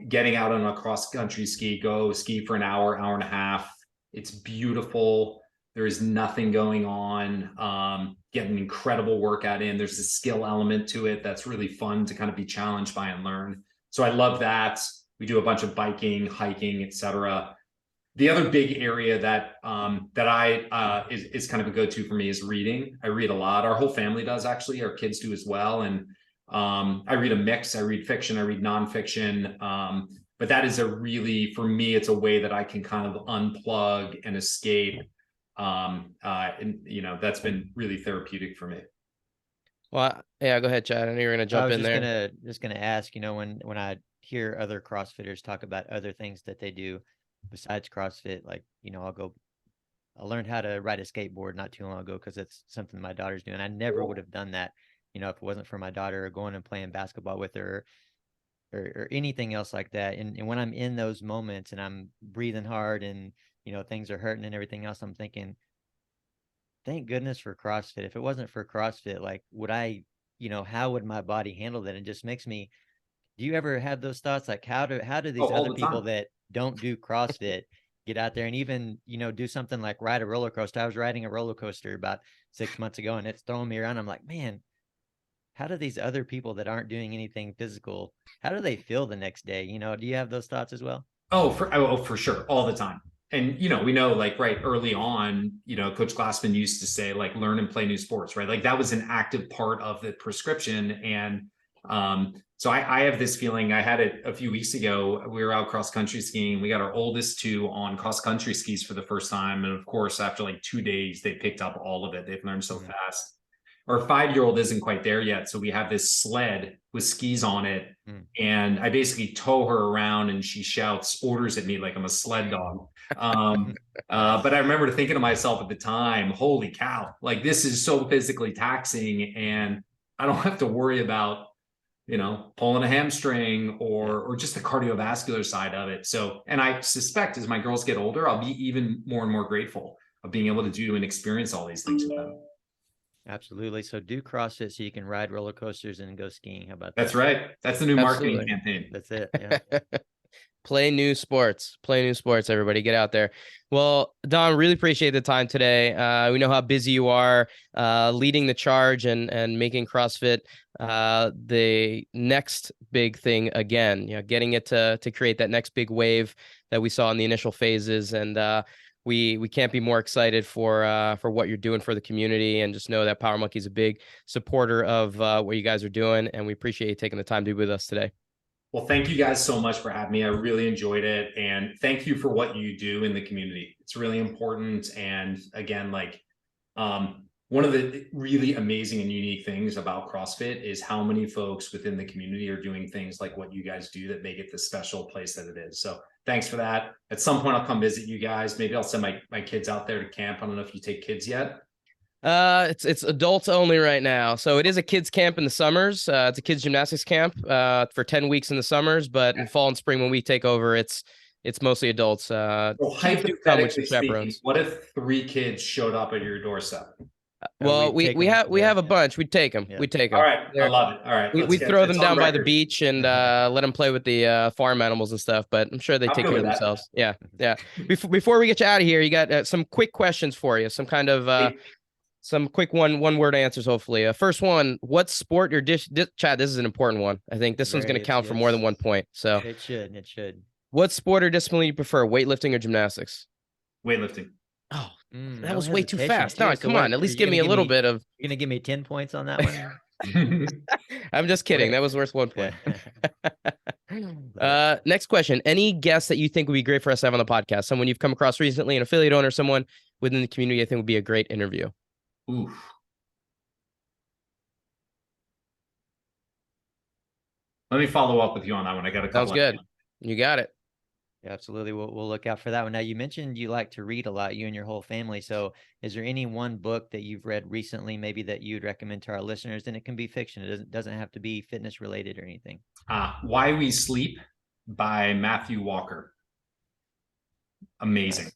getting out on a cross country go ski for an hour and a half. It's beautiful. There is nothing going on. Get an incredible workout in. There's a skill element to it that's really fun to kind of be challenged by and learn. So I love that. We do a bunch of biking, hiking, etc. The other big area that is kind of a go-to for me is reading. I read a lot. Our whole family does, actually. Our kids do as well. And I read a mix. I read fiction. I read nonfiction. But that is for me, it's a way that I can kind of unplug and escape. And that's been really therapeutic for me. Well, yeah, go ahead, Chad. I know you're going to jump in there. Just gonna ask, when I hear other CrossFitters talk about other things that they do besides CrossFit, like, I learned how to ride a skateboard not too long ago because it's something my daughter's doing. I never would have done that, if it wasn't for my daughter, or going and playing basketball with her or anything else like that. And when I'm in those moments and I'm breathing hard and things are hurting and everything else, I'm thinking, thank goodness for CrossFit. If it wasn't for CrossFit, like, would I, how would my body handle that? It just makes me, do you ever have those thoughts? Like, how do these other people that don't do CrossFit get out there and even, do something like ride a roller coaster? I was riding a roller coaster about 6 months ago and it's throwing me around. I'm like, man, how do these other people that aren't doing anything physical, how do they feel the next day? Do you have those thoughts as well? Oh, for sure. All the time. And, we know, like, right early on, Coach Glassman used to say, like, learn and play new sports, right? Like, that was an active part of the prescription. And so I have this feeling. I had it a few weeks ago. We were out cross country skiing. We got our oldest 2 on cross country skis for the first time. And of course, after like 2 days, they picked up all of it. They've learned so fast. Our 5-year-old isn't quite there yet. So we have this sled with skis on it. And I basically tow her around and she shouts orders at me like I'm a sled dog. But I remember thinking to myself at the time, holy cow, like, this is so physically taxing and I don't have to worry about pulling a hamstring or just the cardiovascular side of it. So, and I suspect as my girls get older, I'll be even more and more grateful of being able to do and experience all these things with them. Absolutely. So do CrossFit so you can ride roller coasters and go skiing. How about that? That's right. That's the new marketing Absolutely. campaign. That's it. Yeah. Play new sports. Play new sports, everybody. Get out there. Well, Don, really appreciate the time today. We know how busy you are leading the charge and making CrossFit the next big thing again, getting it to create that next big wave that we saw in the initial phases. And we can't be more excited for what you're doing for the community, and just know that Power Monkey is a big supporter of what you guys are doing. And we appreciate you taking the time to be with us today. Well, thank you guys so much for having me. I really enjoyed it. And thank you for what you do in the community. It's really important. And again, one of the really amazing and unique things about CrossFit is how many folks within the community are doing things like what you guys do that make it the special place that it is. So thanks for that. At some point, I'll come visit you guys. Maybe I'll send my kids out there to camp. I don't know if you take kids yet. It's adults only right now. So it is a kids camp in the summers. It's a kids gymnastics camp for 10 weeks in the summers, but in fall and spring when we take over, it's mostly adults. Well, hypothetically speaking, what if 3 kids showed up at your doorstep? Well, we have a bunch. We'd take them. Yeah. We'd take them. All right, I love it. All right, we throw them down by the beach and let them play with the farm animals and stuff. But I'm sure they take care of themselves. Yeah. Before we get you out of here, you got some quick questions for you. Some kind of some quick one word answers, hopefully. First one, what sport or Chad, this is an important one. I think this one's going to count for more than 1 point. So it should. What sport or discipline you prefer, weightlifting or gymnastics? Weightlifting. Oh, that was way too fast. No, come on. At least give me a little bit of. You're going to give me 10 points on that one? I'm just kidding. That was worth 1 point. Next question. Any guests that you think would be great for us to have on the podcast? Someone you've come across recently, an affiliate owner, someone within the community I think would be a great interview. Oof. Let me follow up with you on that one. I got a couple. Sounds good. You got it. Yeah, absolutely. We'll look out for that one. Now, you mentioned you like to read a lot, you and your whole family. So is there any one book that you've read recently, maybe that you'd recommend to our listeners? And it can be fiction. It doesn't have to be fitness related or anything. Why We Sleep by Matthew Walker. Amazing.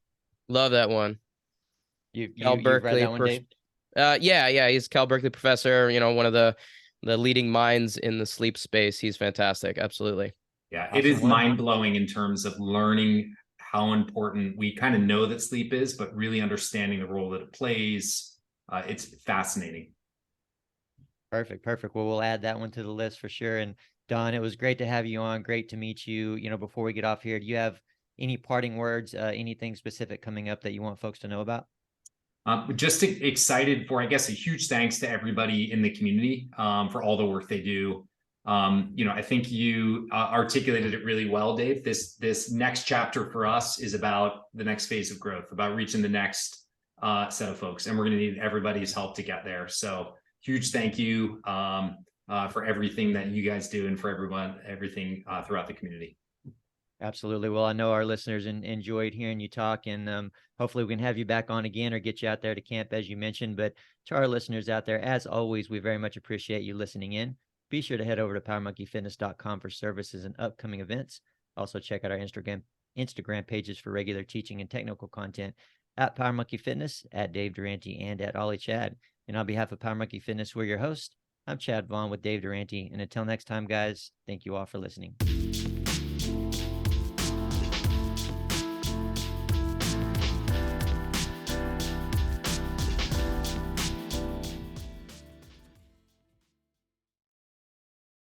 Love that one. You've read that one, Dave? Yeah. He's Cal Berkeley professor, one of the leading minds in the sleep space. He's fantastic. Absolutely. Yeah, awesome. It is mind-blowing in terms of learning how important we kind of know that sleep is, but really understanding the role that it plays. It's fascinating. Perfect. Well, we'll add that one to the list for sure. And Don, it was great to have you on. Great to meet you. Before we get off here, do you have any parting words, anything specific coming up that you want folks to know about? Just excited for, I guess, a huge thanks to everybody in the community for all the work they do. I think you articulated it really well, Dave. This next chapter for us is about the next phase of growth, about reaching the next set of folks, and we're going to need everybody's help to get there. So huge thank you for everything that you guys do and for everything throughout the community. Absolutely. Well, I know our listeners enjoyed hearing you talk, and hopefully we can have you back on again or get you out there to camp, as you mentioned. But to our listeners out there, as always, we very much appreciate you listening in. Be sure to head over to PowerMonkeyFitness.com for services and upcoming events. Also check out our Instagram pages for regular teaching and technical content at Power Monkey Fitness, at Dave Durante, and at Ollie Chad. And on behalf of Power Monkey Fitness, we're your host. I'm Chad Vaughn with Dave Durante. And until next time, guys, thank you all for listening.